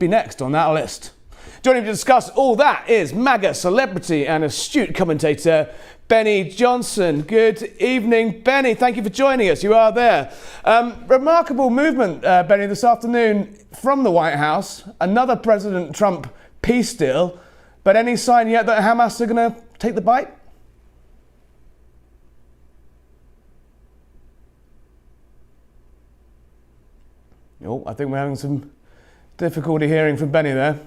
be next on that list. Joining me to discuss all that is MAGA celebrity and astute commentator Benny Johnson. Good evening, Benny. Thank you for joining us. You are there. Remarkable movement, Benny, this afternoon from the White House. Another President Trump peace deal. But any sign yet that Hamas are going to take the bite? Oh, I think we're having some difficulty hearing from Benny there.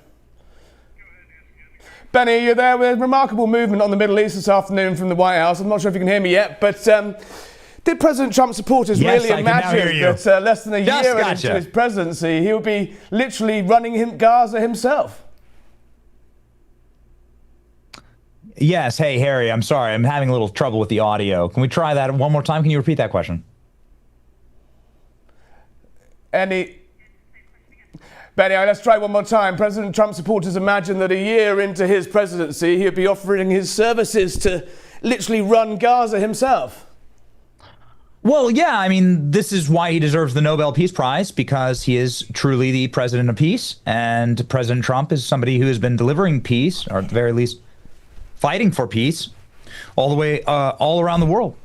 Benny, you're there with remarkable movement on the Middle East this afternoon from the White House. I'm not sure if you can hear me yet, but did President Trump supporters really imagine that less than a year into his presidency, he would be literally running Gaza himself? Yes. Hey, Harry, I'm sorry. I'm having a little trouble with the audio. Can we try that one more time? Can you repeat that question? Benny, let's try one more time. President Trump supporters imagine that a year into his presidency, he'd be offering his services to literally run Gaza himself. Well, yeah, I mean, this is why he deserves the Nobel Peace Prize, because he is truly the president of peace. And President Trump is somebody who has been delivering peace, or at the very least, fighting for peace all the way, all around the world.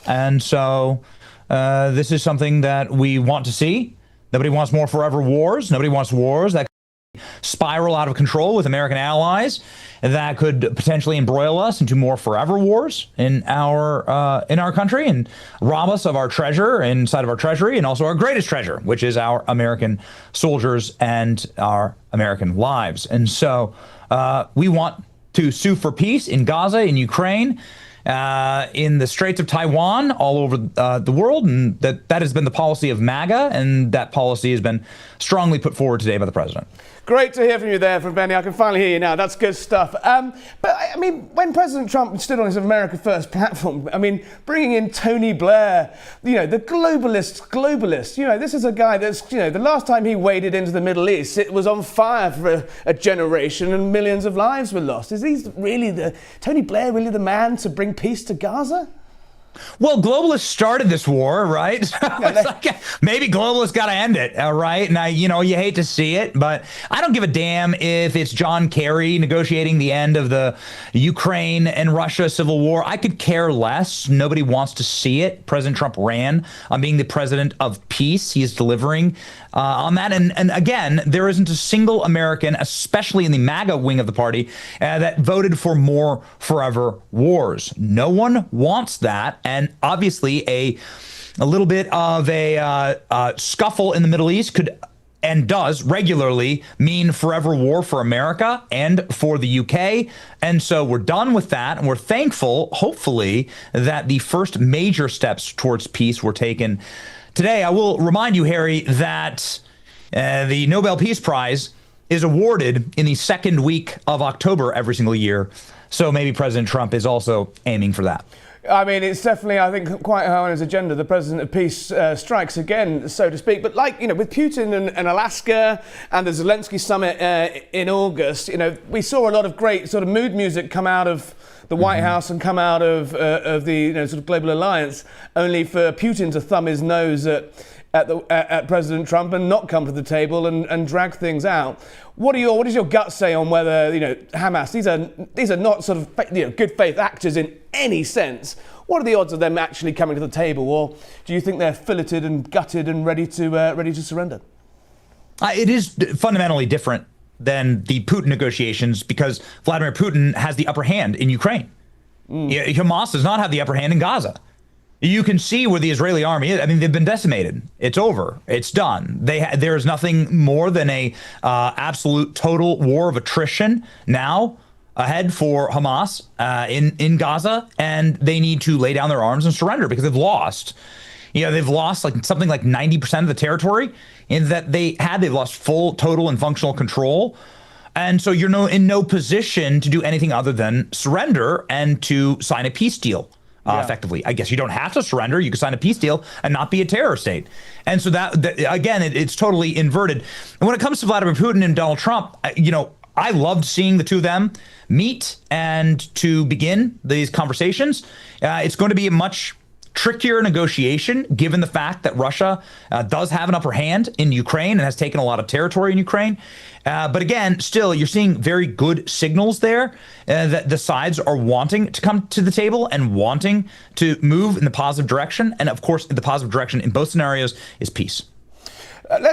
And so this is something that we want to see. Nobody wants more forever wars. Nobody wants wars that could spiral out of control with American allies, that could potentially embroil us into more forever wars in our country and rob us of our treasure inside of our treasury, and also our greatest treasure, which is our American soldiers and our American lives. And so we want to sue for peace in Gaza, in Ukraine, in the Straits of Taiwan, all over the world, and that has been the policy of MAGA, and that policy has been strongly put forward today by the president. Great to hear from you there, from Benny. I can finally hear you now. That's good stuff. But I mean, when President Trump stood on his America First platform, I mean, bringing in Tony Blair, you know, the globalist, you know, this is a guy that's, you know, the last time he waded into the Middle East, it was on fire for a generation and millions of lives were lost. Is he really Tony Blair really the man to bring peace to Gaza? Well, globalists started this war, right? It's like, maybe globalists got to end it, all right? Now, you know, you hate to see it, but I don't give a damn if it's John Kerry negotiating the end of the Ukraine and Russia civil war. I could care less. Nobody wants to see it. President Trump ran on being the president of peace. He is delivering on that. And again, there isn't a single American, especially in the MAGA wing of the party, that voted for more forever wars. No one wants that. And obviously, a little bit of a scuffle in the Middle East could and does regularly mean forever war for America and for the UK. And so we're done with that. And we're thankful, hopefully, that the first major steps towards peace were taken today. I will remind you, Harry, that the Nobel Peace Prize is awarded in the second week of October every single year. So maybe President Trump is also aiming for that. I mean, it's definitely, I think, quite high on his agenda. The president of peace strikes again, so to speak. But like, you know, with Putin and Alaska and the Zelensky summit in August, you know, we saw a lot of great sort of mood music come out of the White House and come out of the, you know, sort of global alliance, only for Putin to thumb his nose at President Trump and not come to the table and drag things out. What does your gut say on whether, you know, Hamas, these are not sort of, you know, good faith actors in any sense? What are the odds of them actually coming to the table, or do you think they're filleted and gutted and ready to surrender? It is fundamentally different than the Putin negotiations, because Vladimir Putin has the upper hand in Ukraine. Hamas does not have the upper hand in Gaza. You can see where the Israeli army is. I mean, they've been decimated. It's over. It's done. There's nothing more than a absolute total war of attrition now ahead for Hamas in Gaza, and they need to lay down their arms and surrender because they've lost. You know, they've lost like something like 90% of the territory in that they've lost full, total, and functional control. And so you're in no position to do anything other than surrender and to sign a peace deal. Effectively, I guess you don't have to surrender. You can sign a peace deal and not be a terror state. And so that again, it's totally inverted. And when it comes to Vladimir Putin and Donald Trump, you know, I loved seeing the two of them meet and to begin these conversations. It's going to be a much trickier negotiation, given the fact that Russia does have an upper hand in Ukraine and has taken a lot of territory in Ukraine. But again, still, you're seeing very good signals there that the sides are wanting to come to the table and wanting to move in the positive direction. And of course, the positive direction in both scenarios is peace.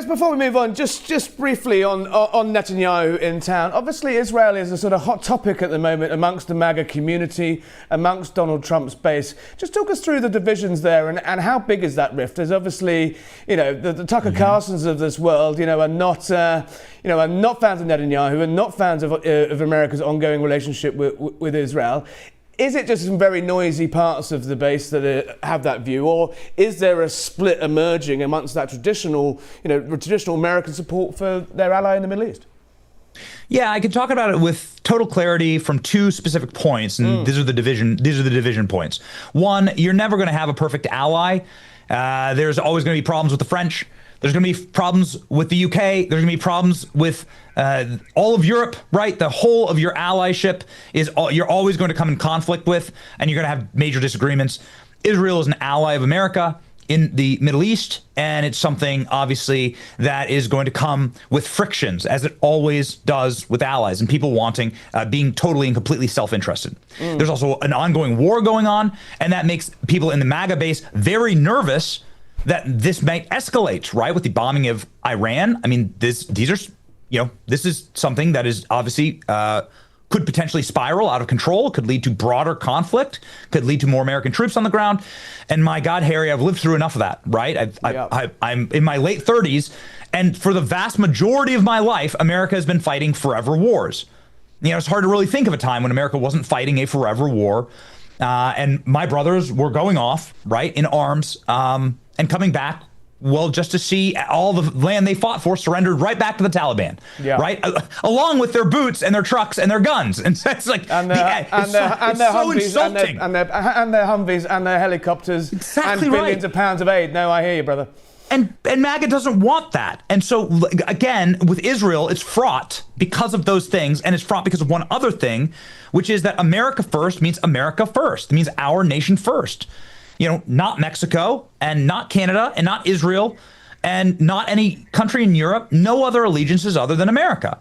Before we move on, just briefly on Netanyahu in town. Obviously, Israel is a sort of hot topic at the moment amongst the MAGA community, amongst Donald Trump's base. Just talk us through the divisions there and how big is that rift? There's obviously, the Tucker Carlsons of this world, are not fans of Netanyahu and not fans of America's ongoing relationship with Israel. Is it just some very noisy parts of the base that have that view, or is there a split emerging amongst that traditional American support for their ally in the Middle East? Yeah, I can talk about it with total clarity from two specific points, and these are the division points. One, you're never going to have a perfect ally. There's always going to be problems with the French. There's going to be problems with the UK. There's going to be problems with all of Europe, right? The whole of your allyship you're always going to come in conflict with, and you're going to have major disagreements. Israel is an ally of America in the Middle East, and it's something, obviously, that is going to come with frictions, as it always does with allies, and people being totally and completely self-interested. There's also an ongoing war going on, and that makes people in the MAGA base very nervous that this might escalate, right, with the bombing of Iran. I mean, this is something that is obviously could potentially spiral out of control, could lead to broader conflict, could lead to more American troops on the ground. And my God, Harry, I've lived through enough of that, right? I'm in my late 30s, and for the vast majority of my life, America has been fighting forever wars. It's hard to really think of a time when America wasn't fighting a forever war. And my brothers were going off, right, in arms, and coming back, well, just to see all the land they fought for surrendered right back to the Taliban, right? Along with their boots and their trucks and their guns. And it's like, their Humvees and their Humvees and their helicopters and billions of pounds of aid. No, I hear you, brother. And MAGA doesn't want that. And so, again, with Israel, it's fraught because of those things, and it's fraught because of one other thing, which is that America first means America first. It means our nation first. Not Mexico, and not Canada, and not Israel, and not any country in Europe, no other allegiances other than America.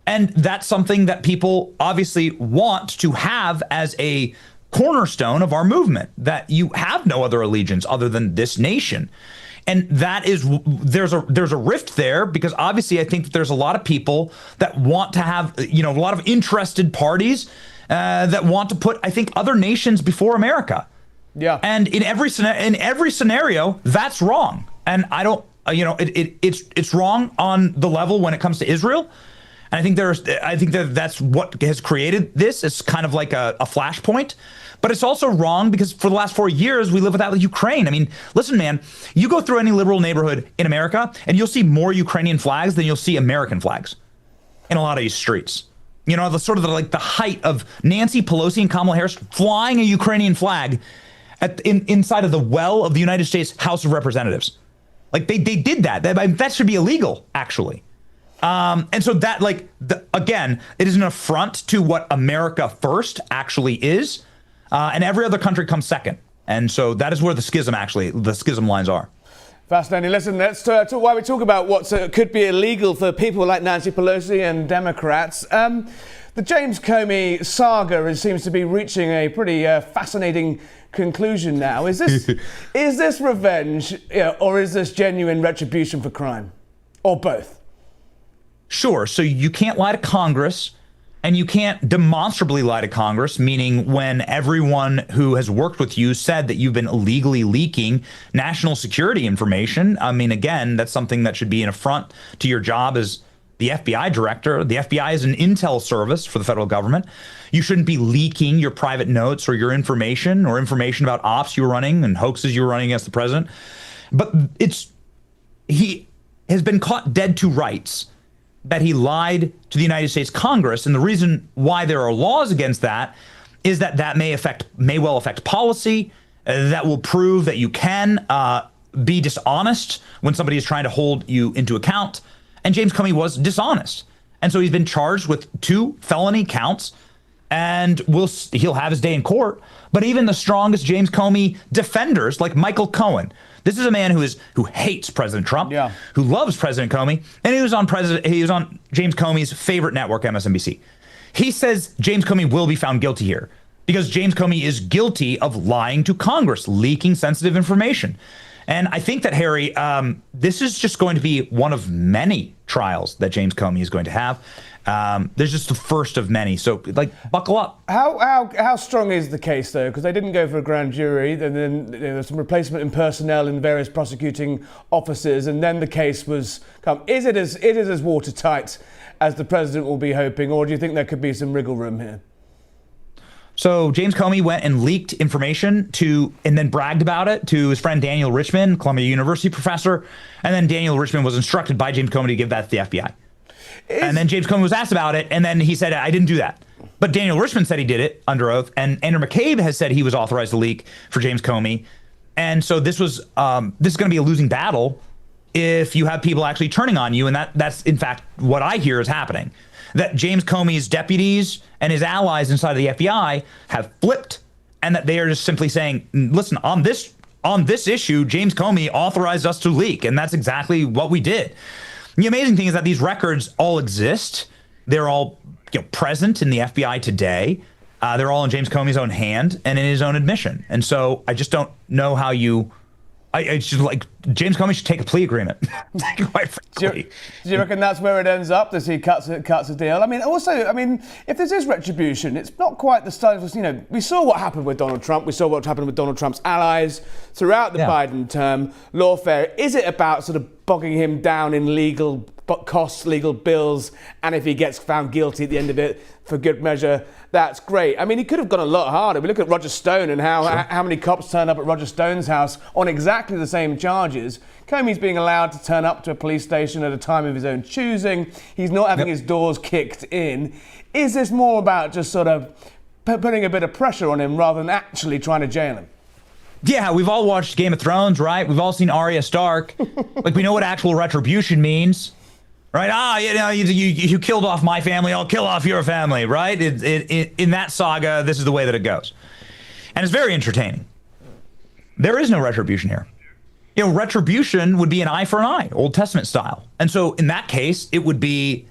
And that's something that people obviously want to have as a cornerstone of our movement, that you have no other allegiance other than this nation. And that is, there's a rift there, because obviously I think that there's a lot of people that want to have, a lot of interested parties that want to put, I think, other nations before America. Yeah. And in every scenario, that's wrong. And I don't, it's wrong on the level when it comes to Israel. And I think that's what has created this. It's kind of like a flashpoint. But it's also wrong because for the last 4 years, we live without Ukraine. I mean, listen, man, you go through any liberal neighborhood in America and you'll see more Ukrainian flags than you'll see American flags in a lot of these streets. The height of Nancy Pelosi and Kamala Harris flying a Ukrainian flag inside of the well of the United States House of Representatives. Like they did that. That should be illegal, actually. And so that, again, it is an affront to what America first actually is. And every other country comes second. And so that is where the schism lines are. Fascinating. Listen, let's talk while we talk about what could be illegal for people like Nancy Pelosi and Democrats. The James Comey saga seems to be reaching a pretty fascinating conclusion now. Is this revenge, or is this genuine retribution for crime, or both? Sure. So you can't lie to Congress, and you can't demonstrably lie to Congress, meaning when everyone who has worked with you said that you've been illegally leaking national security information. I mean, again, that's something that should be an affront to your job as the FBI director. The FBI is an intel service for the federal government. You shouldn't be leaking your private notes or your information about ops you were running and hoaxes you were running against the president. But he has been caught dead to rights that he lied to the United States Congress. And the reason why there are laws against that is that may well affect policy, that will prove that you can be dishonest when somebody is trying to hold you into account. And James Comey was dishonest. And so he's been charged with 2 felony counts and he'll have his day in court. But even the strongest James Comey defenders, like Michael Cohen, this is a man who hates President Trump, who loves President Comey, and he was on James Comey's favorite network, MSNBC. He says James Comey will be found guilty here because James Comey is guilty of lying to Congress, leaking sensitive information. And I think that, Harry, this is just going to be one of many trials that James Comey is going to have. There's just the first of many. So, buckle up. How strong is the case, though? Because they didn't go for a grand jury. Then there's some replacement in personnel in various prosecuting offices. And then the case was come. Is it as watertight as the president will be hoping? Or do you think there could be some wriggle room here? So James Comey went and leaked information and then bragged about it to his friend Daniel Richman, Columbia University professor. And then Daniel Richman was instructed by James Comey to give that to the FBI. And then James Comey was asked about it, and then he said, I didn't do that. But Daniel Richman said he did it under oath, and Andrew McCabe has said he was authorized to leak for James Comey. And so this is going to be a losing battle if you have people actually turning on you, and that's in fact what I hear is happening. That James Comey's deputies and his allies inside of the FBI have flipped, and that they are just simply saying, listen, on this issue, James Comey authorized us to leak, and that's exactly what we did. The amazing thing is that these records all exist. They're all present in the FBI today. They're all in James Comey's own hand and in his own admission. And so I just don't know how you... I should James Comey should take a plea agreement. Quite frankly. Do you reckon that's where it ends up? Does he cuts a deal? If this is retribution, it's not quite the style of, we saw what happened with Donald Trump. We saw what happened with Donald Trump's allies throughout the Biden term. Lawfare. Is it about sort of bogging him down in legal costs, legal bills, and if he gets found guilty at the end of it for good measure, that's great. I mean, he could have gone a lot harder. We look at Roger Stone and how many cops turned up at Roger Stone's house on exactly the same charges. Comey's being allowed to turn up to a police station at a time of his own choosing. He's not having his doors kicked in. Is this more about just sort of putting a bit of pressure on him rather than actually trying to jail him? Yeah, we've all watched Game of Thrones, right? We've all seen Arya Stark. We know what actual retribution means. Right? You killed off my family, I'll kill off your family, right? In that saga, this is the way that it goes. And it's very entertaining. There is no retribution here. Retribution would be an eye for an eye, Old Testament style. And so in that case, it would be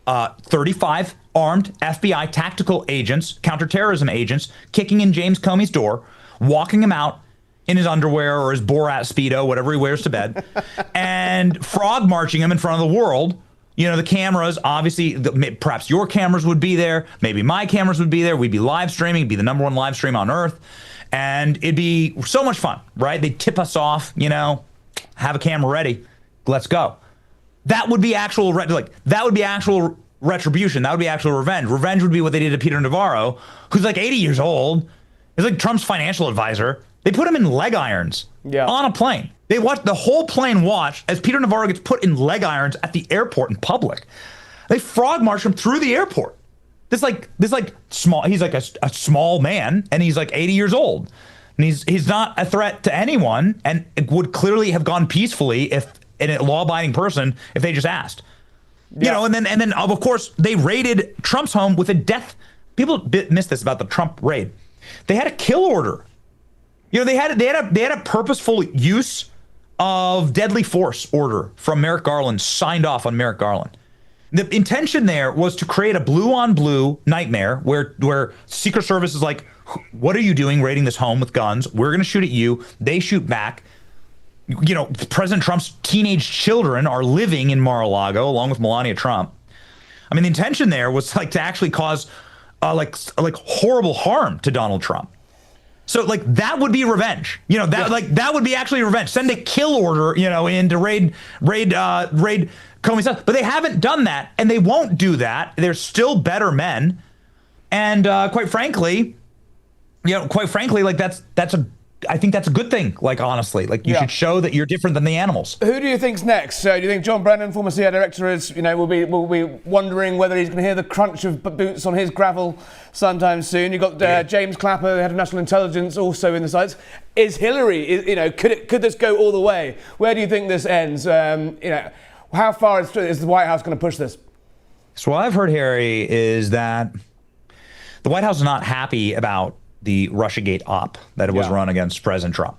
35 armed FBI tactical agents, counterterrorism agents, kicking in James Comey's door, walking him out in his underwear or his Borat Speedo, whatever he wears to bed, and frog marching him in front of the world. The cameras, obviously, perhaps your cameras would be there. Maybe my cameras would be there. We'd be live streaming. It'd be the #1 live stream on Earth. And it'd be so much fun, right? They'd tip us off, have a camera ready. Let's go. That would be actual, that would be actual retribution. That would be actual revenge. Revenge would be what they did to Peter Navarro, who's 80 years old. He's Trump's financial advisor. They put him in leg irons on a plane. They watched the whole plane watch as Peter Navarro gets put in leg irons at the airport in public. They frog march him through the airport. This small. He's a small man, and he's 80 years old, and he's not a threat to anyone, and it would clearly have gone peacefully if a law-abiding person if they just asked. And then of course they raided Trump's home with a death. People miss this about the Trump raid. They had a kill order. They had a purposeful use of deadly force order from Merrick Garland, signed off on Merrick Garland. The intention there was to create a blue-on-blue nightmare where Secret Service is what are you doing raiding this home with guns? We're going to shoot at you. They shoot back. President Trump's teenage children are living in Mar-a-Lago along with Melania Trump. I mean, the intention there was to actually cause horrible harm to Donald Trump. So that would be revenge. That would be actually revenge. Send a kill order, in to raid Comey's house. But they haven't done that, and they won't do that. They're still better men. And quite frankly, I think that's a good thing. Honestly, you should show that you're different than the animals. Who do you think's next? Do you think John Brennan, former CIA director, will be wondering whether he's going to hear the crunch of boots on his gravel sometime soon? You've got James Clapper, the head of national intelligence, also in the sights. Is Hillary? Could this go all the way? Where do you think this ends? How far is the White House going to push this? So what I've heard, Harry, is that The White House is not happy about the Russiagate op that was run against President Trump.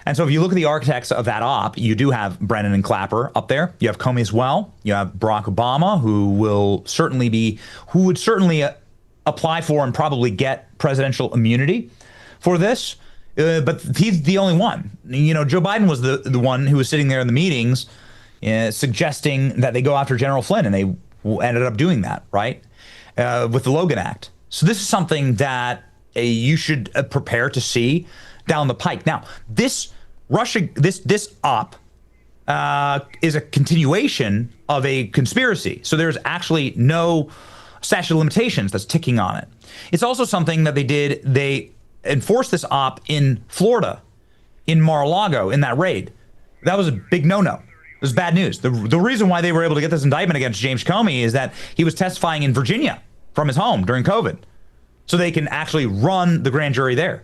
And so if you look at the architects of that op, you do have Brennan and Clapper up there. You have Comey as well. You have Barack Obama, who would certainly apply for and probably get presidential immunity for this. But he's the only one. Joe Biden was the one who was sitting there in the meetings suggesting that they go after General Flynn, and they ended up doing that, right? With the Logan Act. So this is something that you should prepare to see down the pike. Now, this op is a continuation of a conspiracy. So there's actually no statute of limitations that's ticking on it. It's also something that they did. They enforced this op in Florida, in Mar-a-Lago, in that raid. That was a big no-no. It was bad news. The reason why they were able to get this indictment against James Comey is that he was testifying in Virginia from his home during COVID. So they can actually run the grand jury there.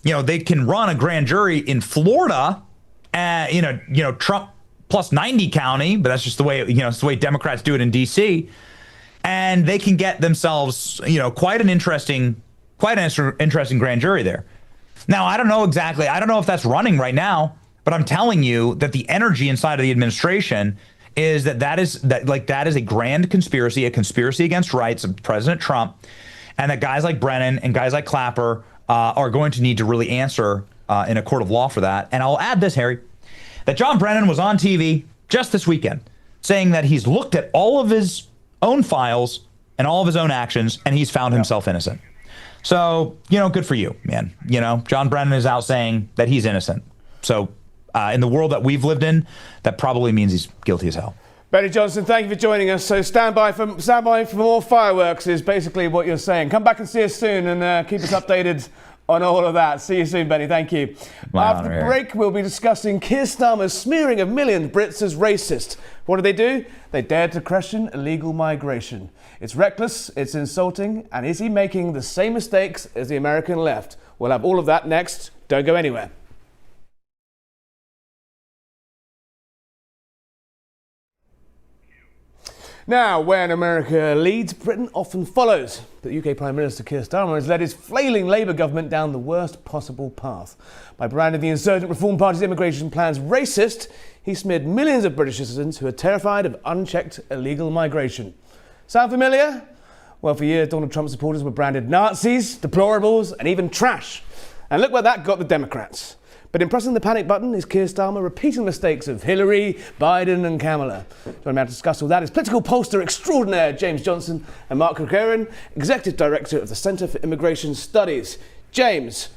They can run a grand jury in Florida, Trump plus 90 county, but that's just the way, it's the way Democrats do it in D.C. And they can get themselves, quite an interesting grand jury there. Now, I don't know if that's running right now, but I'm telling you that the energy inside of the administration is that is a grand conspiracy, a conspiracy against rights of President Trump, and that guys like Brennan and guys like Clapper are going to need to really answer in a court of law for that. And I'll add this, Harry, that John Brennan was on TV just this weekend saying that he's looked at all of his own files and all of his own actions, and he's found himself innocent. So, good for you, man. John Brennan is out saying that he's innocent. So in the world that we've lived in, that probably means he's guilty as hell. Benny Johnson, thank you for joining us. So stand by for more fireworks is basically what you're saying. Come back and see us soon and keep us updated on all of that. See you soon, Benny. Thank you. After the break, we'll be discussing Keir Starmer's smearing of millions Brits as racist. What did they do? They dared to question illegal migration. It's reckless, it's insulting, and is he making the same mistakes as the American left? We'll have all of that next. Don't go anywhere. Now, when America leads, Britain often follows. But UK Prime Minister Keir Starmer has led his flailing Labour government down the worst possible path. By branding the insurgent Reform Party's immigration plans racist, he smeared millions of British citizens who are terrified of unchecked illegal migration. Sound familiar? Well, for years, Donald Trump supporters were branded Nazis, deplorables, and even trash. And look where that got the Democrats. But in pressing the panic button is Keir Starmer repeating the mistakes of Hillary, Biden and Kamala. Joining me to discuss all that is political pollster extraordinaire James Johnson and Mark Kerkeran, Executive Director of the Centre for Immigration Studies. James,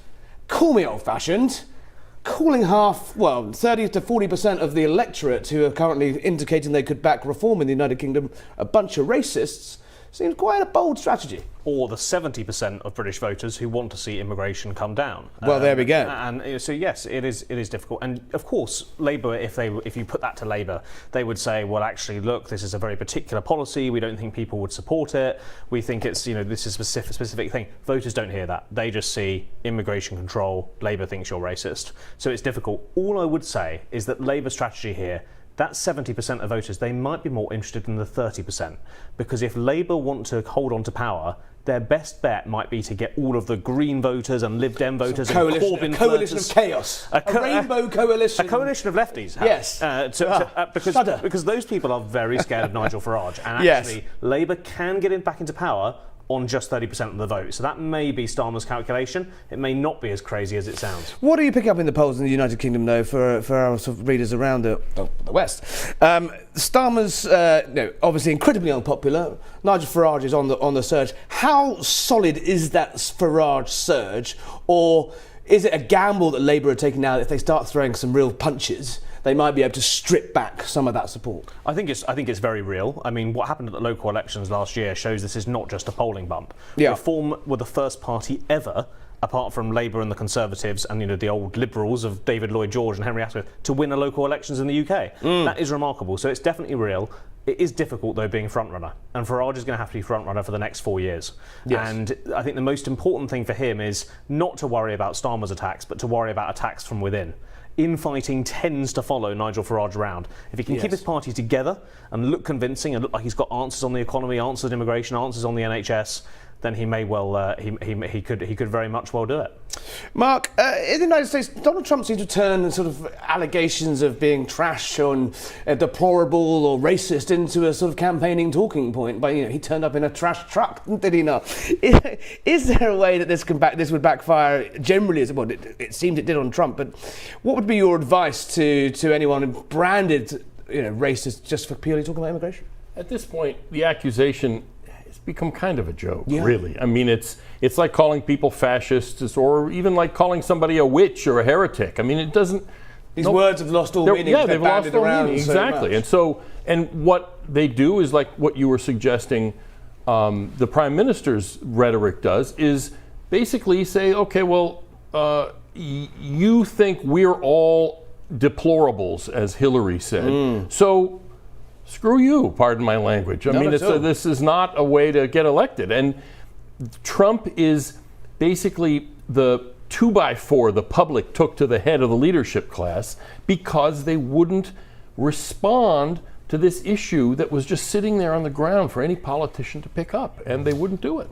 call me old-fashioned. Calling 30 to 40% of the electorate who are currently indicating they could back reform in the United Kingdom a bunch of racists seems quite a bold strategy. Or the 70% of British voters who want to see immigration come down. Well, there we go. And so yes, it is difficult. And of course, Labour, if you put that to Labour, they would say, well, actually, look, this is a very particular policy. We don't think people would support it. We think it's this is a specific thing. Voters don't hear that. They just see immigration control. Labour thinks you're racist. So it's difficult. All I would say is that Labour's strategy here, that 70% of voters, they might be more interested in the 30%. Because if Labour want to hold on to power, their best bet might be to get all of the Green voters and Lib Dem voters and Corbyn a coalition of chaos. A rainbow coalition. A coalition of lefties. Yes. Because those people are very scared of Nigel Farage. And actually, Labour can get back into power on just 30% of the vote. So that may be Starmer's calculation. It may not be as crazy as it sounds. What do you pick up in the polls in the United Kingdom, though, for our sort of readers around the West? Starmer's obviously incredibly unpopular. Nigel Farage is on the surge. How solid is that Farage surge? Or is it a gamble that Labour are taking now that if they start throwing some real punches, they might be able to strip back some of that support? I think it's very real. I mean, what happened at the local elections last year shows this is not just a polling bump. Yeah. Reform were the first party ever, apart from Labour and the Conservatives and the old Liberals of David Lloyd George and Henry Asquith, to win a local elections in the UK. That is remarkable. So it's definitely real. It is difficult, though, being frontrunner. And Farage is going to have to be frontrunner for the next 4 years. Yes. And I think the most important thing for him is not to worry about Starmer's attacks, but to worry about attacks from within. Infighting tends to follow Nigel Farage around. If he can keep his party together and look convincing and look like he's got answers on the economy, answers on immigration, answers on the NHS, then he may well he could very much well do it. Mark, in the United States, Donald Trump seems to turn sort of allegations of being trash or deplorable or racist into a sort of campaigning talking point. But he turned up in a trash truck, did he not? Is there a way that this would backfire generally? It seems it did on Trump. But what would be your advice to anyone branded racist just for purely talking about immigration? At this point, the accusation has become kind of a joke, really. I mean, it's like calling people fascists or even like calling somebody a witch or a heretic. I mean, it doesn't... These words have lost all meaning. Yeah, they've lost all meaning, exactly. And what they do is like what you were suggesting the Prime Minister's rhetoric does is basically say, okay, well, you think we're all deplorables, as Hillary said. So screw you, pardon my language. I mean, this is not a way to get elected. And Trump is basically the 2x4 the public took to the head of the leadership class because they wouldn't respond to this issue that was just sitting there on the ground for any politician to pick up, and they wouldn't do it.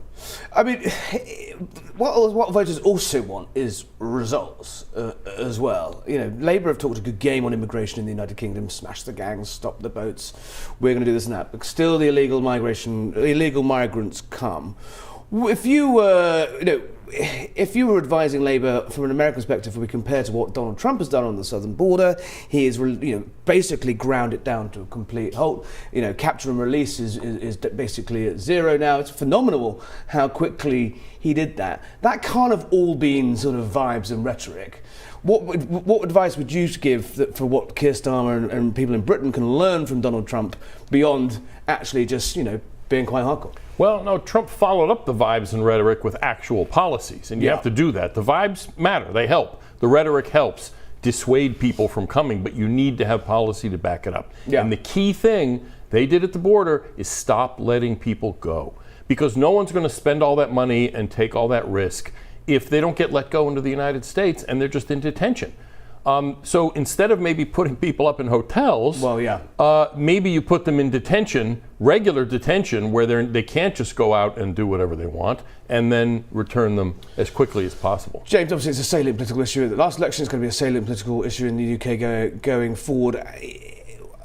I mean, what voters also want is results as well. Labour have talked a good game on immigration in the United Kingdom: smash the gangs, stop the boats. We're going to do this and that. But still, the illegal migrants come. If you were, if you were advising Labour from an American perspective, if we compare to what Donald Trump has done on the southern border, he has basically ground it down to a complete halt. Capture and release is basically at zero now. It's phenomenal how quickly he did that. That can't have all been sort of vibes and rhetoric. What advice would you give for what Keir Starmer and people in Britain can learn from Donald Trump beyond actually just being quite hardcore? Well, no, Trump followed up the vibes and rhetoric with actual policies, and you have to do that. The vibes matter, they help. The rhetoric helps dissuade people from coming, but you need to have policy to back it up. And the key thing they did at the border is stop letting people go, because no one's going to spend all that money and take all that risk if they don't get let go into the United States and they're just in detention. So instead of maybe putting people up in hotels, maybe you put them in detention, regular detention, where they can't just go out and do whatever they want, and then return them as quickly as possible. James, obviously it's a salient political issue. The last election is going to be a salient political issue in the UK going forward.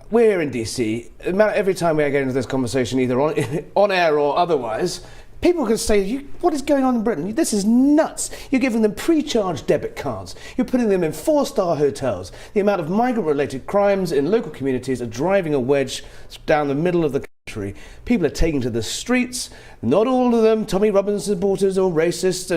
We're here in DC. Every time we get into this conversation, either on air or otherwise, people can say, what is going on in Britain? This is nuts. You're giving them pre-charged debit cards. You're putting them in 4-star hotels. The amount of migrant-related crimes in local communities are driving a wedge down the middle of the country. People are taking to the streets. Not all of them Tommy Robinson supporters or racists,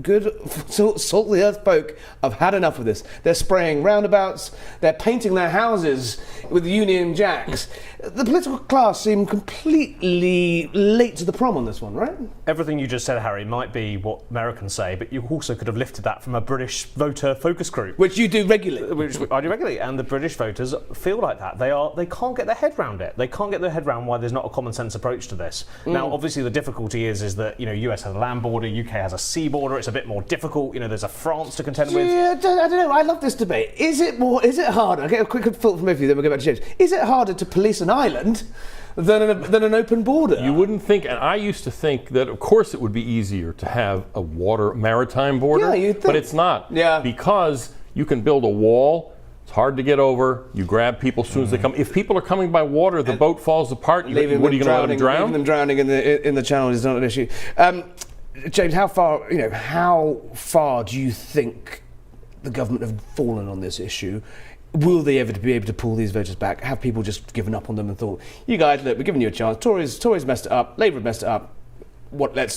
good salt of the earth folk. Have had enough of this. They're spraying roundabouts. They're painting their houses with Union Jacks. The political class seem completely late to the prom on this one, right? Everything you just said, Harry, might be what Americans say, but you also could have lifted that from a British voter focus group. Which you do regularly. Which I do regularly, and the British voters feel like that. They can't get their head around it. They can't get their head around why there's not a common sense approach to this. Now, obviously, the difficulty is that US has a land border, UK has a sea border. It's a bit more difficult. There's a France to contend with. Yeah, I don't know. I love this debate. Is it harder? I'll get a quick thought from both of you, then we'll go back to James. Is it harder to police an island than an open border? You wouldn't think, and I used to think that of course it would be easier to have a maritime border, you'd think. But it's not. Because you can build a wall. It's hard to get over. You grab people as soon as they come. If people are coming by water, the boat falls apart. What are you going to let them drown? Leaving them drowning in the channel is not an issue. James, how far do you think the government have fallen on this issue? Will they ever be able to pull these voters back? Have people just given up on them and thought, you guys, look, we're giving you a chance. Tories messed it up. Labour messed it up. Let's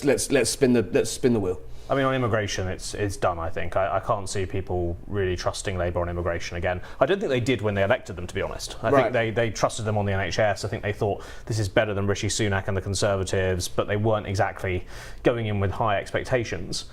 spin the wheel. I mean, on immigration, it's done, I think. I can't see people really trusting Labour on immigration again. I don't think they did when they elected them, to be honest. I think they trusted them on the NHS. I think they thought this is better than Rishi Sunak and the Conservatives, but they weren't exactly going in with high expectations.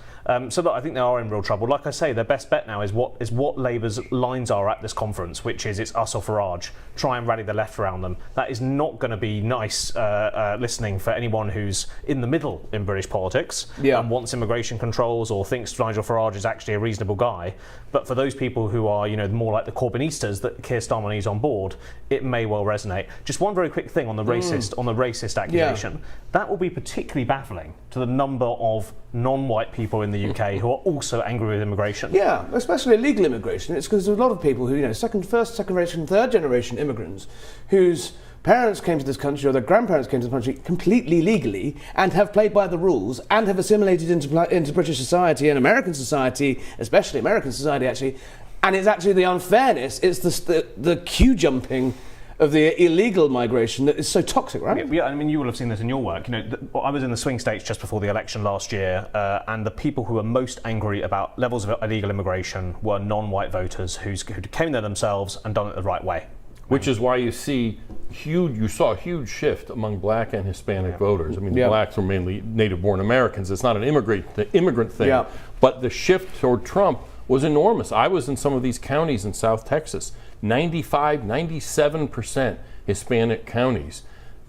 So look, I think they are in real trouble. Like I say, their best bet now is what Labour's lines are at this conference, which is it's us or Farage. Try and rally the left around them. That is not going to be nice listening for anyone who's in the middle in British politics and wants immigration controls or thinks Nigel Farage is actually a reasonable guy. But for those people who are, more like the Corbynistas that Keir Starmer needs on board, it may well resonate. Just one very quick thing on the racist accusation. That will be particularly baffling to the number of non-white people in the UK who are also angry with immigration. Yeah, especially illegal immigration. It's because there's a lot of people who, first, second generation, third generation immigrants whose parents came to this country or their grandparents came to the country completely legally and have played by the rules and have assimilated into British society and American society, especially American society actually. And it's actually the unfairness, it's the queue jumping of the illegal migration that is so toxic, right? Yeah, I mean, you will have seen this in your work. I was in the swing states just before the election last year, and the people who were most angry about levels of illegal immigration were non-white voters who came there themselves and done it the right way. Which is why you saw a huge shift among black and Hispanic voters. I mean, the blacks were mainly native-born Americans. It's not an immigrant thing. But the shift toward Trump was enormous. I was in some of these counties in South Texas, 95, 97% Hispanic counties.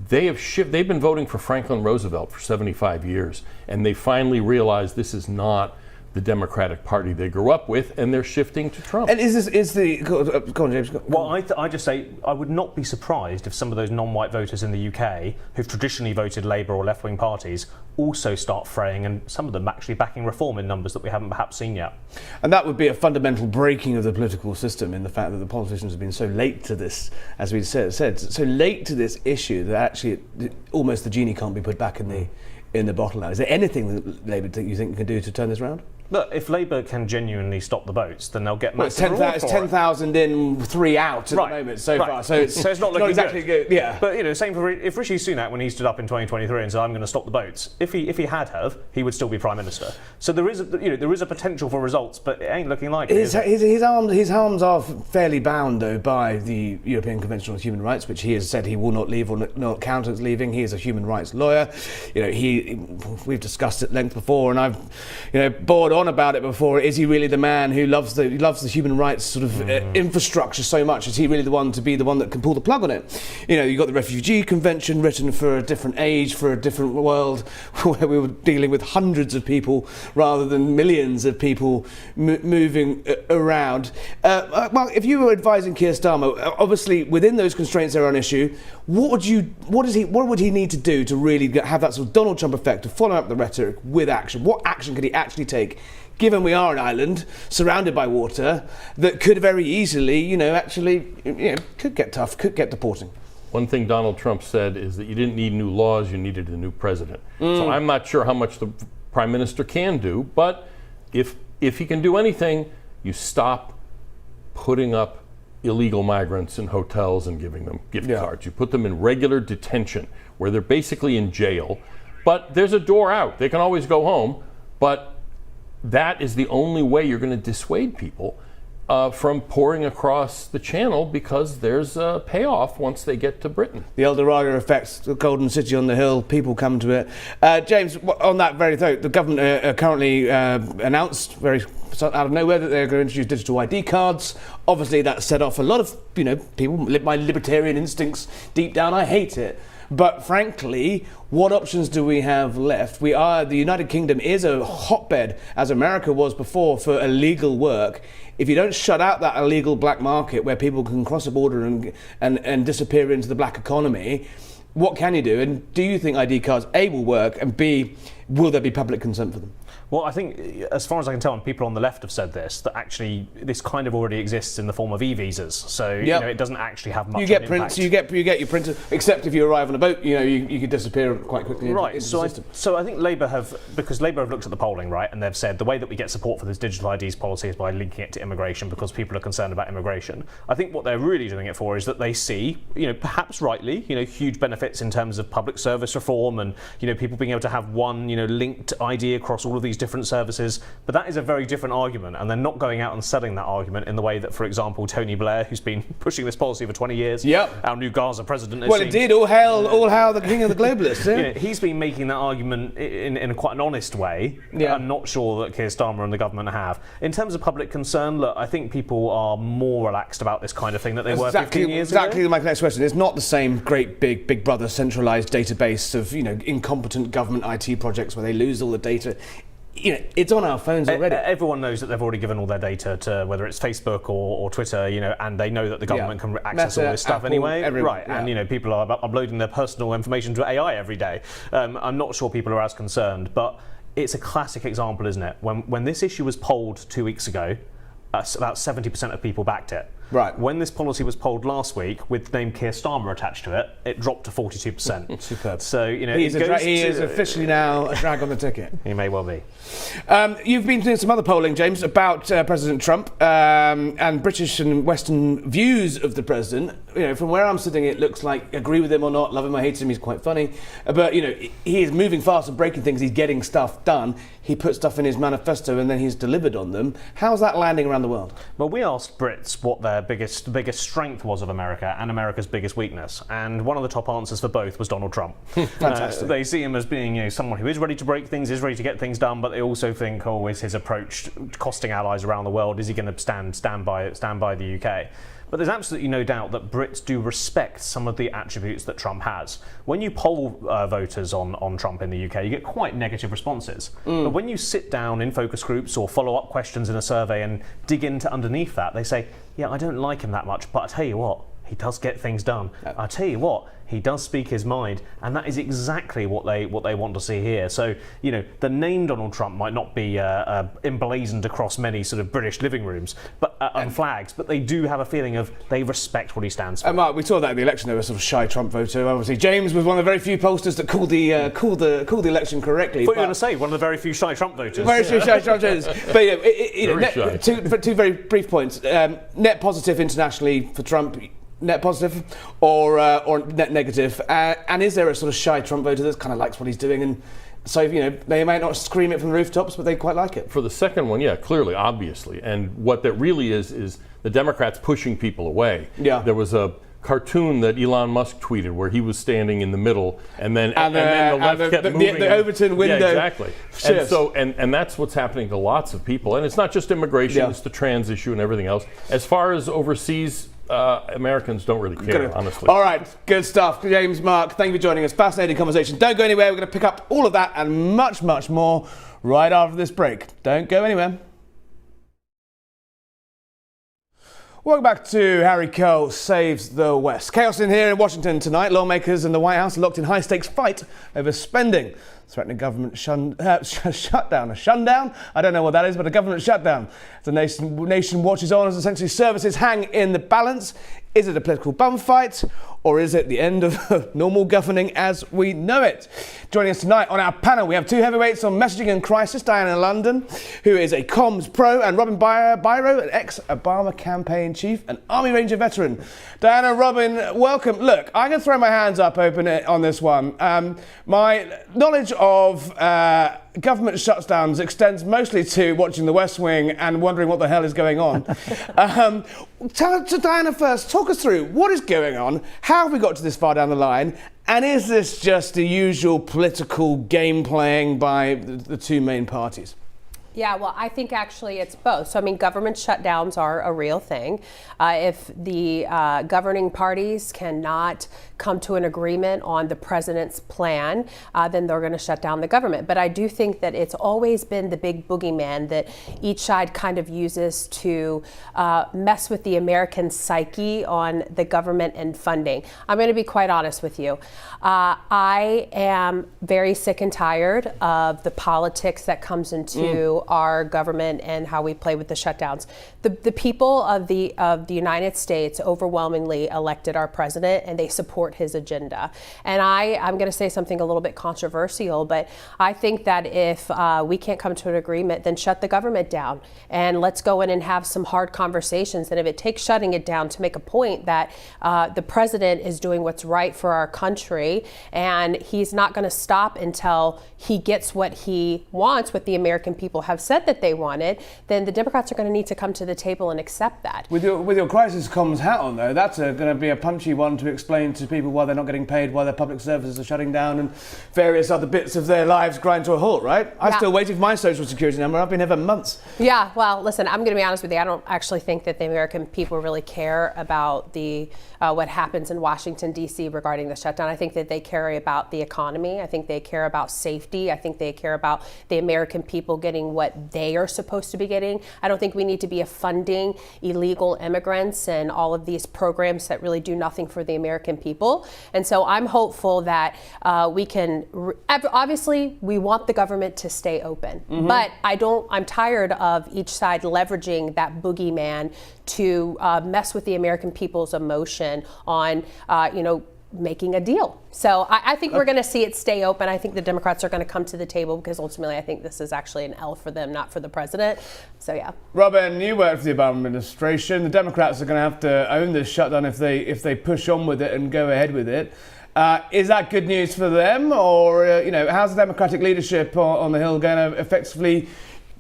They've been voting for Franklin Roosevelt for 75 years, and they finally realized this is not the Democratic Party they grew up with, and they're shifting to Trump. And go on, James. Well, I just say I would not be surprised if some of those non-white voters in the UK who've traditionally voted Labour or left-wing parties also start fraying, and some of them actually backing reform in numbers that we haven't perhaps seen yet. And that would be a fundamental breaking of the political system in the fact that the politicians have been so late to this, as we said, so late to this issue that actually almost the genie can't be put back in the bottle now. Is there anything that Labour you think can do to turn this around? Look, if Labour can genuinely stop the votes, then they'll get it's 10,000 in, 3 out at the moment so far. So it's not looking exactly good. Yeah. But same for if Rishi Sunak, when he stood up in 2023 and said, "I'm going to stop the votes," if he had, he would still be Prime Minister. So there is a potential for results, but it ain't looking like it. His arms are fairly bound though by the European Convention on Human Rights, which he has said he will not leave or not count as leaving. He is a human rights lawyer. We've discussed at length before, and I've bored on about it before. Is he really the man who loves the human rights sort of infrastructure so much? Is he really the one that can pull the plug on it? You've got the Refugee Convention written for a different age, for a different world, where we were dealing with hundreds of people rather than millions of people moving around. Well, if you were advising Keir Starmer, obviously within those constraints that are on issue, what would he need to do to really have that sort of Donald Trump effect, to follow up the rhetoric with action? What action could he actually take, given we are an island surrounded by water that could very easily, could get tough, could get deporting? One thing Donald Trump said is that you didn't need new laws, you needed a new president. So I'm not sure how much the Prime Minister can do, but if he can do anything, you stop putting up illegal migrants in hotels and giving them gift cards. You put them in regular detention, where they're basically in jail, but there's a door out. They can always go home, but that is the only way you're going to dissuade people from pouring across the channel, because there's a payoff once they get to Britain. The El Dorado effect, the golden city on the hill, people come to it. James, on that very note, the government currently announced very out of nowhere that they're going to introduce digital ID cards. Obviously that set off a lot of people. My libertarian instincts deep down, I hate it. But frankly, what options do we have left? The United Kingdom is a hotbed, as America was before, for illegal work. If you don't shut out that illegal black market where people can cross a border and disappear into the black economy, what can you do? And do you think ID cards, A, will work, and B, will there be public consent for them? Well, I think, as far as I can tell, and people on the left have said this, that actually this kind of already exists in the form of e-visas. So it doesn't actually have much. You get prints. You get your printer. Except if you arrive on a boat, you could disappear quite quickly. Right. So I think Labour have looked at the polling, right, and they've said the way that we get support for this digital IDs policy is by linking it to immigration, because people are concerned about immigration. I think what they're really doing it for is that they see, perhaps rightly, huge benefits in terms of public service reform and people being able to have one, linked ID across all of these different services, but that is a very different argument, and they're not going out and selling that argument in the way that, for example, Tony Blair, who's been pushing this policy for 20 years, our new Gaza president, indeed, all hail the king of the globalists. He's been making that argument in quite an honest way. I'm not sure that Keir Starmer and the government have. In terms of public concern, look, I think people are more relaxed about this kind of thing that they were 15 years ago. Exactly my next question. It's not the same great big brother centralised database of incompetent government IT projects where they lose all the data. it's on our phones already. Everyone knows that they've already given all their data to whether it's Facebook or Twitter, and they know that the government can access all this stuff anyway. Right, and people are uploading their personal information to AI every day. I'm not sure people are as concerned, but it's a classic example, isn't it? When this issue was polled 2 weeks ago, about 70% of people backed it. Right. When this policy was polled last week, with the name Keir Starmer attached to it, it dropped to 42%. Superb. So he is officially now a drag on the ticket. He may well be. You've been doing some other polling, James, about President Trump and British and Western views of the president. From where I'm sitting, it looks like agree with him or not, love him or hate him, he's quite funny. But he is moving fast and breaking things. He's getting stuff done. He put stuff in his manifesto and then he's delivered on them. How's that landing around the world? Well, we asked Brits what their biggest strength was of America and America's biggest weakness, and one of the top answers for both was Donald Trump. Fantastic. They see him as being someone who is ready to break things, is ready to get things done, but they also think, is his approach costing allies around the world? Is he going to stand by the UK? But there's absolutely no doubt that Brits do respect some of the attributes that Trump has. When you poll voters on Trump in the UK, you get quite negative responses. But when you sit down in focus groups or follow-up questions in a survey and dig into underneath that, they say, yeah, I don't like him that much, but I tell you what, he does get things done. I tell you what, he does speak his mind, and that is exactly what they want to see here. So, the name Donald Trump might not be emblazoned across many sort of British living rooms, but on flags, but they do have a feeling of they respect what he stands for. Mark, we saw that in the election. There was a sort of shy Trump voter. Obviously, James was one of the very few pollsters that called the election correctly. I thought you were going to say one of the very few shy Trump voters. Very few shy Trump voters. But two very brief points. Net positive internationally for Trump. Net positive or net negative? And is there a sort of shy Trump voter that kind of likes what he's doing? And so, they might not scream it from the rooftops, but they quite like it. For the second one, yeah, clearly, obviously. And what that really is the Democrats pushing people away. Yeah. There was a cartoon that Elon Musk tweeted where he was standing in the middle and then the left kept moving. The Overton window. Yeah, exactly. And so and that's what's happening to lots of people. And it's not just immigration, it's the trans issue and everything else. As far as overseas, Americans don't really care, honestly. All right, good stuff. James, Mark, thank you for joining us. Fascinating conversation. Don't go anywhere. We're going to pick up all of that and much, much more right after this break. Don't go anywhere. Welcome back to Harry Cole Saves the West. Chaos in here in Washington tonight. Lawmakers in the White House locked in high-stakes fight over spending, threatening government shutdown. A shutdown? I don't know what that is, but a government shutdown. The nation watches on as essentially services hang in the balance. Is it a political bum fight, or is it the end of normal governing as we know it? Joining us tonight on our panel, we have two heavyweights on messaging and crisis, Diana London, who is a comms pro, and Robin Biro, an ex-Obama campaign chief and Army Ranger veteran. Diana, Robin, welcome. Look, I'm going to throw my hands up open on this one. My knowledge of government shutdowns extends mostly to watching The West Wing and wondering what the hell is going on. Tell Diana first, talk us through what is going on, how have we got to this far down the line, and is this just the usual political game playing by the two main parties? Yeah, well, I think actually it's both. So, government shutdowns are a real thing. If the governing parties cannot come to an agreement on the president's plan, then they're going to shut down the government. But I do think that it's always been the big boogeyman that each side kind of uses to mess with the American psyche on the government and funding. I'm going to be quite honest with you. I am very sick and tired of the politics that comes into our government and how we play with the shutdowns. The people of the United States overwhelmingly elected our president, and they support his agenda. And I'm going to say something a little bit controversial, but I think that if we can't come to an agreement, then shut the government down and let's go in and have some hard conversations. And if it takes shutting it down to make a point that the president is doing what's right for our country and he's not going to stop until he gets what he wants, what the American people have have said that they wanted, then the Democrats are going to need to come to the table and accept that. With your crisis comms hat on, though, that's going to be a punchy one to explain to people why they're not getting paid, why their public services are shutting down, and various other bits of their lives grind to a halt, right? I'm still waiting for my social security number. I've been here for months. Yeah, well, listen, I'm going to be honest with you. I don't actually think that the American people really care about the what happens in Washington, D.C. regarding the shutdown. I think that they care about the economy. I think they care about safety. I think they care about the American people getting what they are supposed to be getting. I don't think we need to be funding illegal immigrants and all of these programs that really do nothing for the American people. And so I'm hopeful that we can, obviously, we want the government to stay open. But I'm tired of each side leveraging that boogeyman to mess with the American people's emotion on, making a deal. So I think we're going to see it stay open. I think the Democrats are going to come to the table because ultimately I think this is actually an L for them, not for the president. So yeah. Robin, you worked for the Obama administration. The Democrats are going to have to own this shutdown if they push on with it and go ahead with it. Is that good news for them, or how's the Democratic leadership on the Hill going to effectively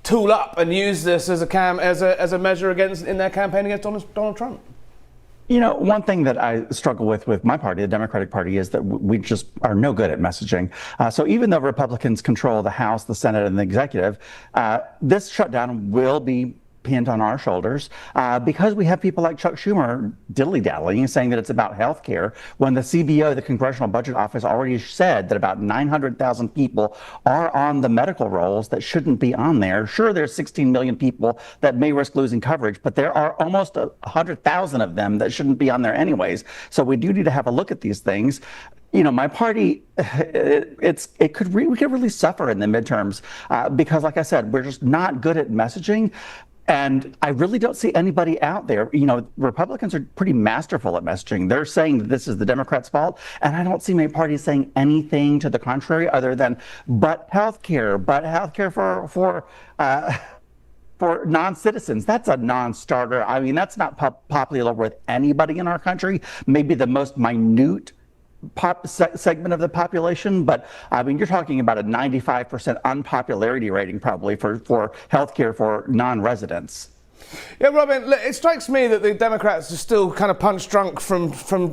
tool up and use this as a measure in their campaign against Donald Trump? One thing that I struggle with my party, the Democratic Party, is that we just are no good at messaging. So even though Republicans control the House, the Senate, and the executive, this shutdown will be pinned on our shoulders because we have people like Chuck Schumer dilly-dallying, saying that it's about health care, when the CBO, the Congressional Budget Office, already said that about 900,000 people are on the medical rolls that shouldn't be on there. Sure, there's 16 million people that may risk losing coverage, but there are almost 100,000 of them that shouldn't be on there anyways. So we do need to have a look at these things. My party, we could really suffer in the midterms because, like I said, we're just not good at messaging. And I really don't see anybody out there. Republicans are pretty masterful at messaging. They're saying that this is the Democrats' fault, and I don't see many parties saying anything to the contrary other than but healthcare for non-citizens. That's a non-starter. I mean, that's not popular with anybody in our country. Maybe the most minute segment of the population, but I mean, you're talking about a 95% unpopularity rating probably for healthcare for non-residents. Yeah, Robin, it strikes me that the Democrats are still kind of punch drunk from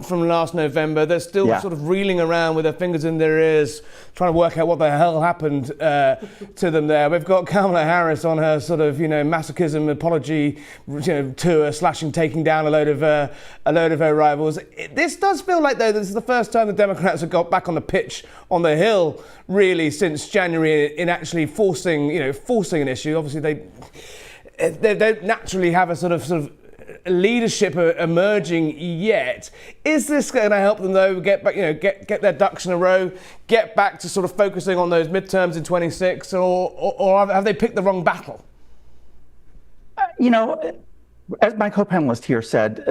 last November. They're still sort of reeling around with their fingers in their ears, trying to work out what the hell happened to them there. We've got Kamala Harris on her sort of, masochism apology, tour, taking down a load of her rivals. This does feel like, though, this is the first time the Democrats have got back on the pitch on the Hill, really, since January, in actually forcing an issue. Obviously, they don't naturally have a sort of leadership emerging yet. Is this going to help them, though, get back, get their ducks in a row, get back to sort of focusing on those midterms in 26, or have they picked the wrong battle? As my co-panelist here said,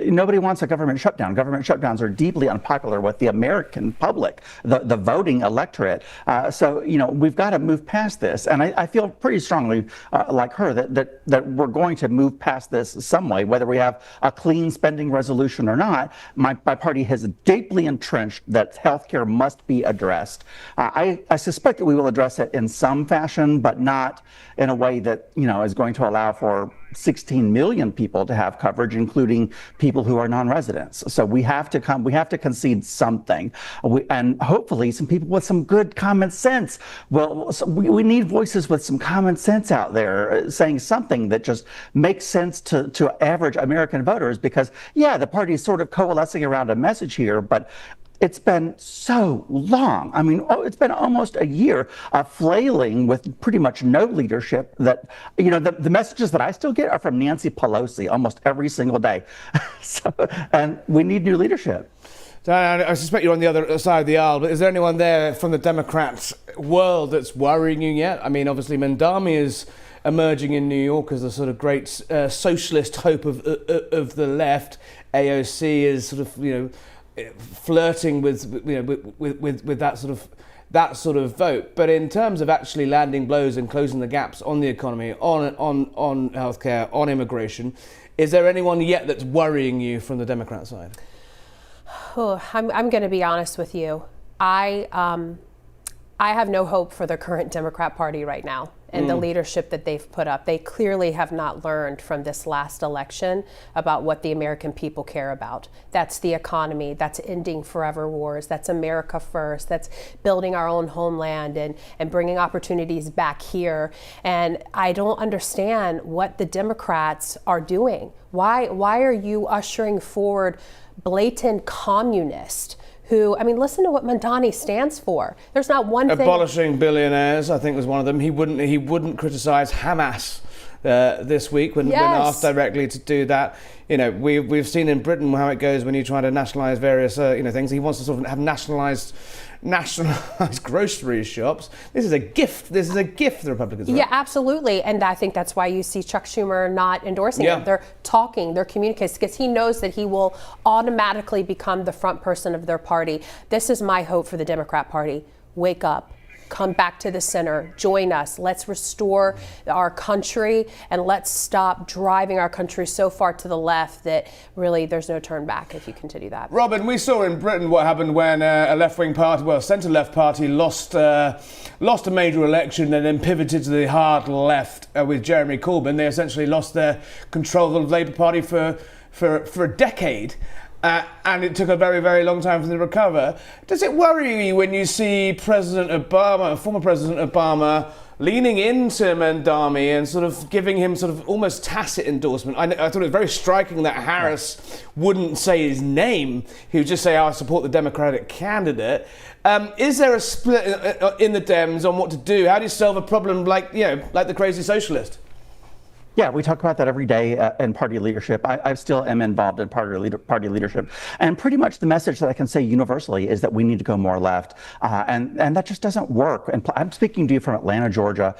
nobody wants a government shutdown. Government shutdowns are deeply unpopular with the American public, the voting electorate. So we've got to move past this, and I feel pretty strongly, like her, that we're going to move past this some way, whether we have a clean spending resolution or not. My party has deeply entrenched that healthcare must be addressed. I suspect that we will address it in some fashion, but not in a way that is going to allow for 16 million people to have coverage, including people who are non-residents. So we have to concede something, and hopefully some people with some good common sense. Well, we need voices with some common sense out there saying something that just makes sense to average American voters, because the party is sort of coalescing around a message here, but it's been so long. I mean, it's been almost a year of flailing with pretty much no leadership. That the messages that I still get are from Nancy Pelosi almost every single day. And we need new leadership. Diane, I suspect you're on the other side of the aisle, but is there anyone there from the Democrats world that's worrying you yet? I mean, obviously Mandami is emerging in New York as a sort of great socialist hope of the left. AOC is sort of flirting with that sort of vote. But in terms of actually landing blows and closing the gaps on the economy, on healthcare, on immigration, is there anyone yet that's worrying you from the Democrat side? I'm going to be honest with you. I I have no hope for the current Democrat Party right now and the leadership that they've put up. They clearly have not learned from this last election about what the American people care about. That's the economy, that's ending forever wars, that's America first, that's building our own homeland and bringing opportunities back here. And I don't understand what the Democrats are doing. Why are you ushering forward blatant communist who, I mean, listen to what Mamdani stands for. There's not one thing. Abolishing billionaires, I think, was one of them. He wouldn't criticize Hamas this week when asked directly to do that. You know, we've seen in Britain how it goes when you try to nationalise various things. He wants to sort of have nationalised grocery shops. This is a gift. This is a gift for the Republicans. Right? Yeah, absolutely. And I think that's why you see Chuck Schumer not endorsing it. They're talking, they're communicating, because he knows that he will automatically become the front person of their party. This is my hope for the Democrat Party. Wake up. Come back to the center, join us. Let's restore our country and let's stop driving our country so far to the left that really there's no turn back if you continue that. Robin, we saw in Britain what happened when a left-wing party, well, centre-left party lost a major election and then pivoted to the hard left with Jeremy Corbyn. They essentially lost their control of the Labour Party for a decade. And it took a very, very long time for them to recover. Does it worry you when you see former President Obama, leaning into Mamdani and sort of giving him sort of almost tacit endorsement? I thought it was very striking that Harris wouldn't say his name. He would just say, I support the Democratic candidate. Is there a split in the Dems on what to do? How do you solve a problem like the crazy socialist? Yeah, we talk about that every day in party leadership. I still am involved in party leadership. And pretty much the message that I can say universally is that we need to go more left. And that just doesn't work. And I'm speaking to you from Atlanta, Georgia.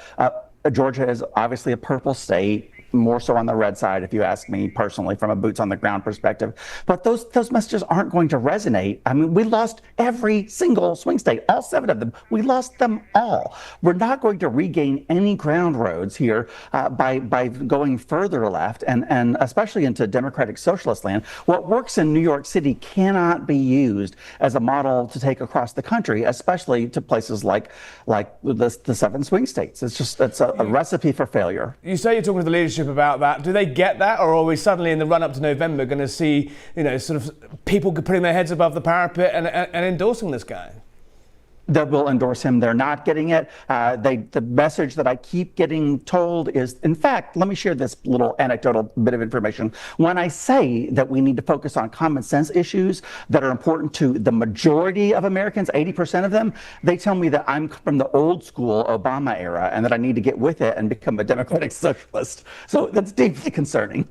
Georgia is obviously a purple state, more so on the red side, if you ask me personally, from a boots on the ground perspective. But those messages aren't going to resonate. I mean, we lost every single swing state, all 7 of them. We lost them all. We're not going to regain any ground roads here by going further left, and especially into democratic socialist land. What works in New York City cannot be used as a model to take across the country, especially to places like the 7 swing states. It's a recipe for failure. You say you're talking to the leadership about that. Do they get that, or are we suddenly in the run-up to November going to see, sort of people putting their heads above the parapet and endorsing this guy? That will endorse him. They're not getting it. The message that I keep getting told is, in fact, let me share this little anecdotal bit of information. When I say that we need to focus on common sense issues that are important to the majority of Americans, 80% of them, they tell me that I'm from the old school Obama era and that I need to get with it and become a democratic socialist. So that's deeply concerning.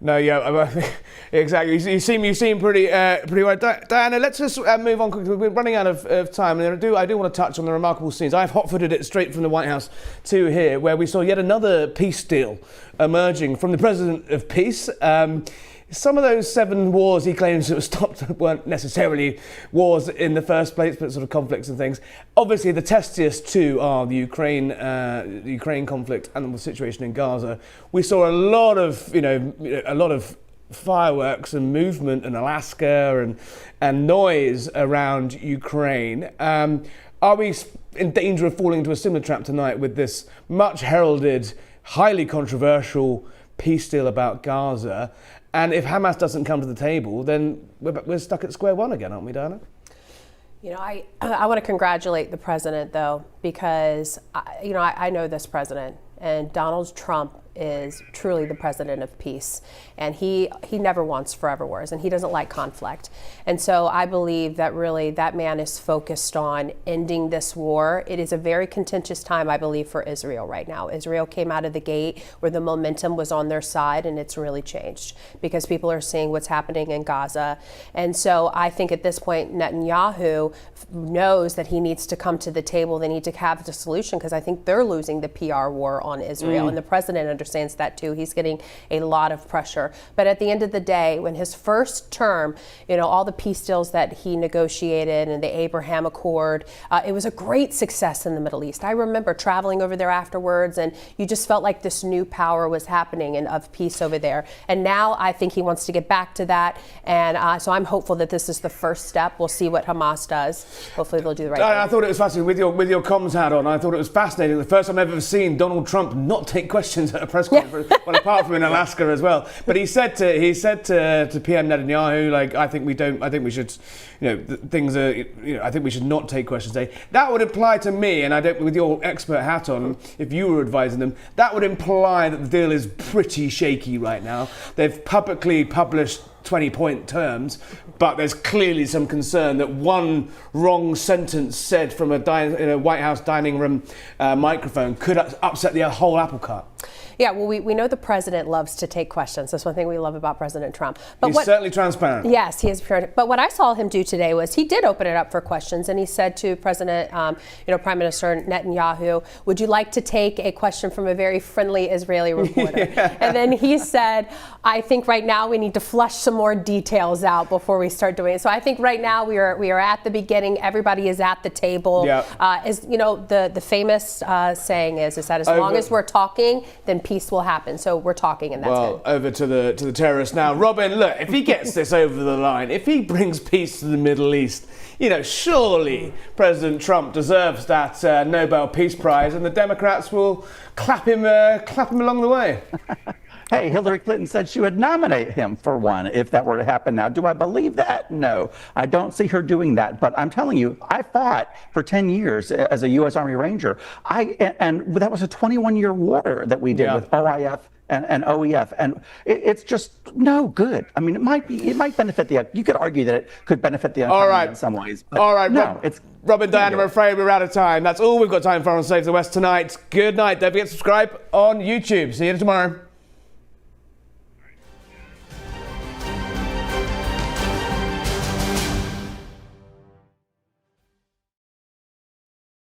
No, yeah, exactly. You seem pretty well. Diana, let's just move on quickly. We're running out of time, and I do want to touch on the remarkable scenes. I've hot-footed it straight from the White House to here, where we saw yet another peace deal emerging from the President of Peace. Some of those 7 wars he claims that were stopped weren't necessarily wars in the first place, but sort of conflicts and things. Obviously, the testiest 2 are the Ukraine conflict and the situation in Gaza. We saw a lot of fireworks and movement in Alaska and noise around Ukraine. Are we in danger of falling into a similar trap tonight with this much heralded, highly controversial peace deal about Gaza? And if Hamas doesn't come to the table, then we're stuck at square one again, aren't we, Diana? I want to congratulate the president, though, because I know this president, and Donald Trump is truly the president of peace, and he never wants forever wars, and he doesn't like conflict. And so I believe that really that man is focused on ending this war. It is a very contentious time, I believe, for Israel right now. Israel came out of the gate where the momentum was on their side, and it's really changed because people are seeing what's happening in Gaza. And so I think at this point Netanyahu knows that he needs to come to the table. They need to have the solution, because I think they're losing the PR war on Israel, and the president understands understands that too. He's getting a lot of pressure. But at the end of the day, when his first term, all the peace deals that he negotiated and the Abraham Accord, it was a great success in the Middle East. I remember traveling over there afterwards, and you just felt like this new power was happening and of peace over there. And now I think he wants to get back to that. And so I'm hopeful that this is the first step. We'll see what Hamas does. Hopefully they'll do the right thing. I thought it was fascinating with your comms hat on. I thought it was fascinating. The first time I've ever seen Donald Trump not take questions at a press conference, well, apart from in Alaska as well. But he said to PM Netanyahu, like, I think we should, I think we should not take questions today. That would imply to me, and with your expert hat on, if you were advising them, that would imply that the deal is pretty shaky right now. They've publicly published 20-point terms, but there's clearly some concern that one wrong sentence said from a White House dining room microphone could upset the whole apple cart. Yeah, well, we know the president loves to take questions. That's one thing we love about President Trump. But He's certainly transparent. Yes, he is. But what I saw him do today was he did open it up for questions, and he said to President, Prime Minister Netanyahu, "Would you like to take a question from a very friendly Israeli reporter?" Yeah. And then he said, "I think right now we need to flush some more details out before we start doing it." So I think right now we are at the beginning. Everybody is at the table. Yeah. The famous saying is that as long as we're talking, then peace will happen. So we're talking, and that's good. Over to the terrorists now. Robin, look, if he gets this over the line, if he brings peace to the Middle East, surely President Trump deserves that Nobel Peace Prize, and the Democrats will clap him along the way. Hey, Hillary Clinton said she would nominate him for one if that were to happen now. Do I believe that? No, I don't see her doing that. But I'm telling you, I fought for 10 years as a U.S. Army Ranger. And that was a 21-year war that we did with OIF and OEF, and it's just no good. I mean, it might benefit you could argue that it could benefit the economy in some ways. But all right, no, Robin, Diana, I'm afraid we're out of time. That's all we've got time for on Save the West tonight. Good night. Don't forget to subscribe on YouTube. See you tomorrow.